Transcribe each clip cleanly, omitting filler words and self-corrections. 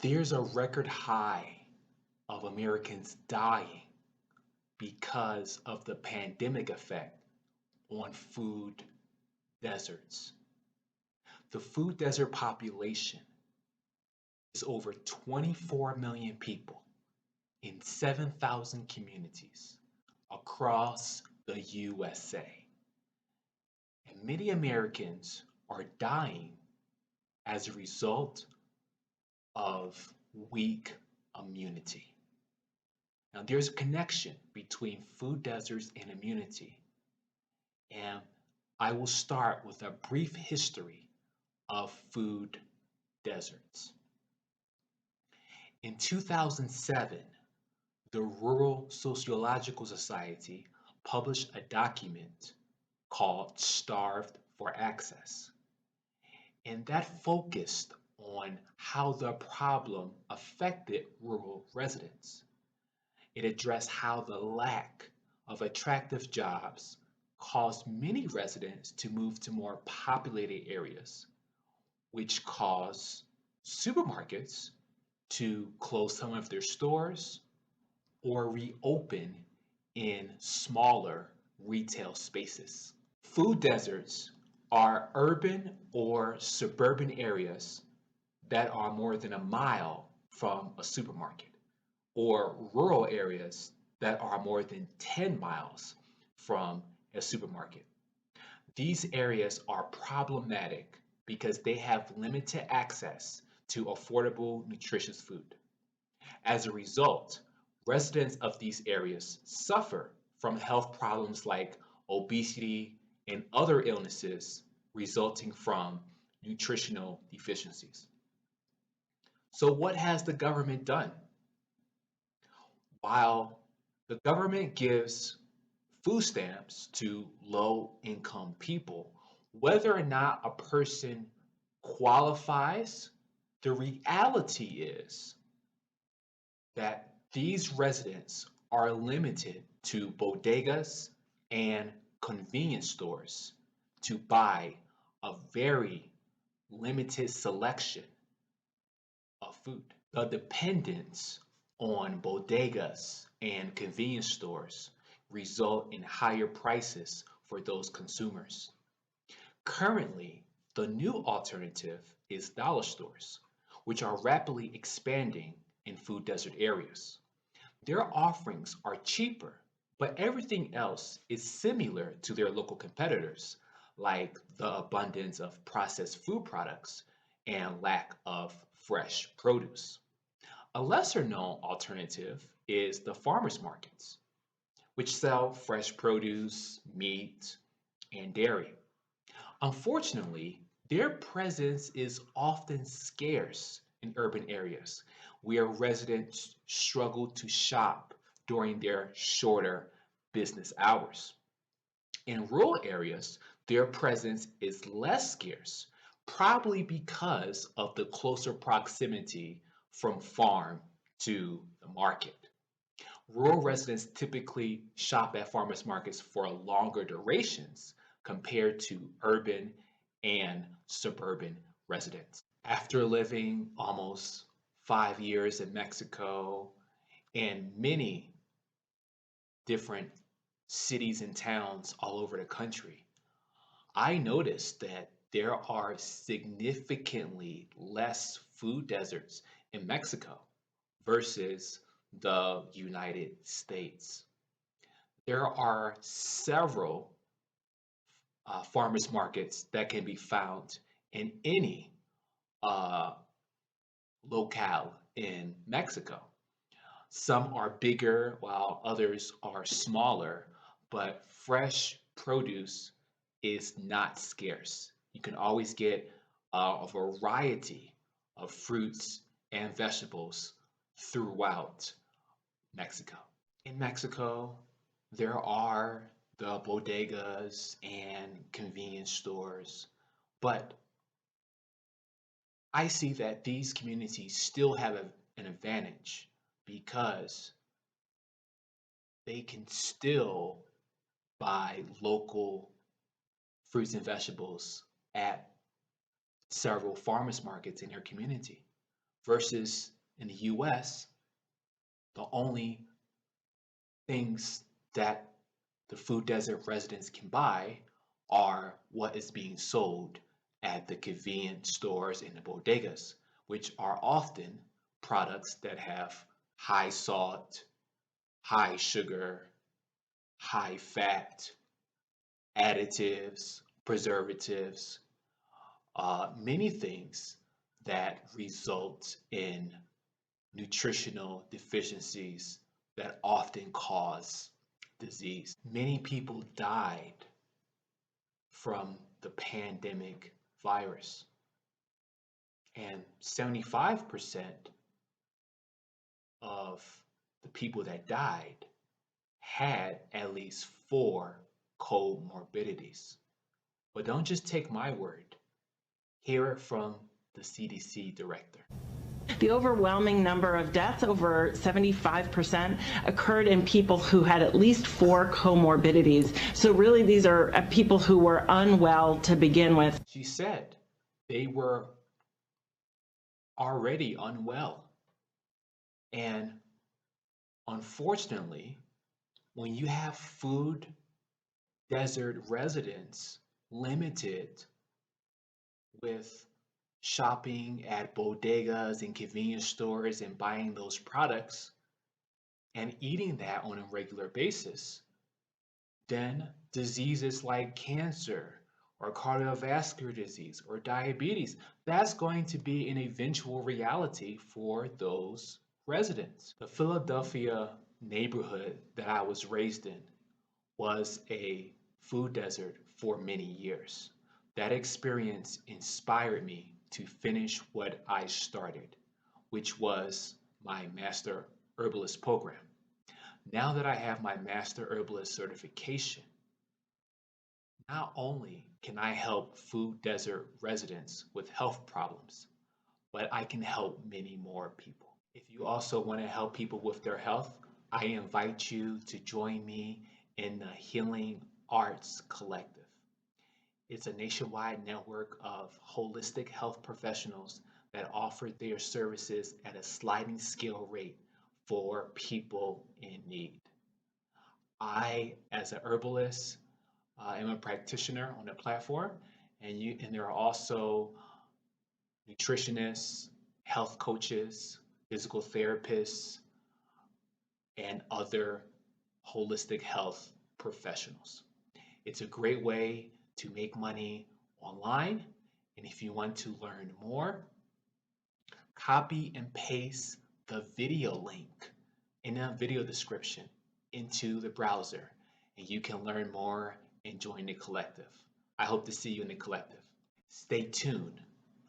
There's a record high of Americans dying because of the pandemic effect on food deserts. The food desert population is over 24 million people in 7,000 communities across the USA. And many Americans are dying as a result of weak immunity. Now, there's a connection between food deserts and immunity, and I will start with a brief history of food deserts. In 2007, the Rural Sociological Society published a document called Starved for Access, and that focused on how the problem affected rural residents. It addressed how the lack of attractive jobs caused many residents to move to more populated areas, which caused supermarkets to close some of their stores or reopen in smaller retail spaces. Food deserts are urban or suburban areas that are more than a mile from a supermarket, or rural areas that are more than 10 miles from a supermarket. These areas are problematic because they have limited access to affordable, nutritious food. As a result, residents of these areas suffer from health problems like obesity and other illnesses resulting from nutritional deficiencies. So, what has the government done? While the government gives food stamps to low income people, whether or not a person qualifies, the reality is that these residents are limited to bodegas and convenience stores to buy a very limited selection of food. The dependence on bodegas and convenience stores result in higher prices for those consumers. Currently, the new alternative is dollar stores, which are rapidly expanding in food desert areas. Their offerings are cheaper, but everything else is similar to their local competitors, like the abundance of processed food products and lack of fresh produce. A lesser known alternative is the farmers markets, which sell fresh produce, meat, and dairy. Unfortunately, their presence is often scarce in urban areas where residents struggle to shop during their shorter business hours. In rural areas, their presence is less scarce, probably because of the closer proximity from farm to the market. Rural residents typically shop at farmers markets for longer durations compared to urban and suburban residents. After living almost 5 years in Mexico and many different cities and towns all over the country, I noticed that there are significantly less food deserts in Mexico versus the United States. There are several farmers markets that can be found in any uh, locale in Mexico. Some are bigger while others are smaller, but fresh produce is not scarce. You can always get a variety of fruits and vegetables throughout Mexico. In Mexico, there are the bodegas and convenience stores, but I see that these communities still have an advantage because they can still buy local fruits and vegetables at several farmers markets in their community. versus in the US, the only things that the food desert residents can buy are what is being sold at the convenience stores and the bodegas, which are often products that have high salt, high sugar, high fat, additives, preservatives, many things that result in nutritional deficiencies that often cause disease. Many people died from the pandemic virus, and 75% of the people that died had at least 4 comorbidities. But don't just take my word, hear it from the CDC director. The overwhelming number of deaths, over 75%, occurred in people who had at least 4 comorbidities. So really these are people who were unwell to begin with. She said they were already unwell. And unfortunately, when you have food desert residents limited with shopping at bodegas and convenience stores and buying those products and eating that on a regular basis, then diseases like cancer or cardiovascular disease or diabetes, that's going to be an eventual reality for those residents. The Philadelphia neighborhood that I was raised in was a food desert for many years. That experience inspired me to finish what I started, which was my Master Herbalist program. Now that I have my Master Herbalist certification, not only can I help food desert residents with health problems, but I can help many more people. If you also want to help people with their health, I invite you to join me in the Healing Arts Collective. It's a nationwide network of holistic health professionals that offer their services at a sliding scale rate for people in need. I, as a herbalist, am a practitioner on the platform, and there are also nutritionists, health coaches, physical therapists, and other holistic health professionals. It's a great way to make money online. And if you want to learn more, copy and paste the video link in the video description into the browser, and you can learn more and join the collective. I hope to see you in the collective. Stay tuned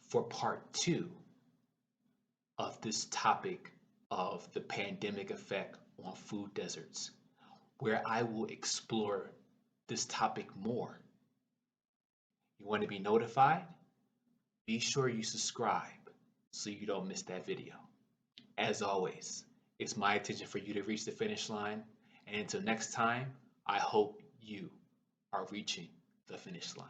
for part 2 of this topic of the pandemic effect on food deserts, where I will explore this topic more. You want to be notified? Be sure you subscribe so you don't miss that video. As always, it's my intention for you to reach the finish line. And until next time, I hope you are reaching the finish line.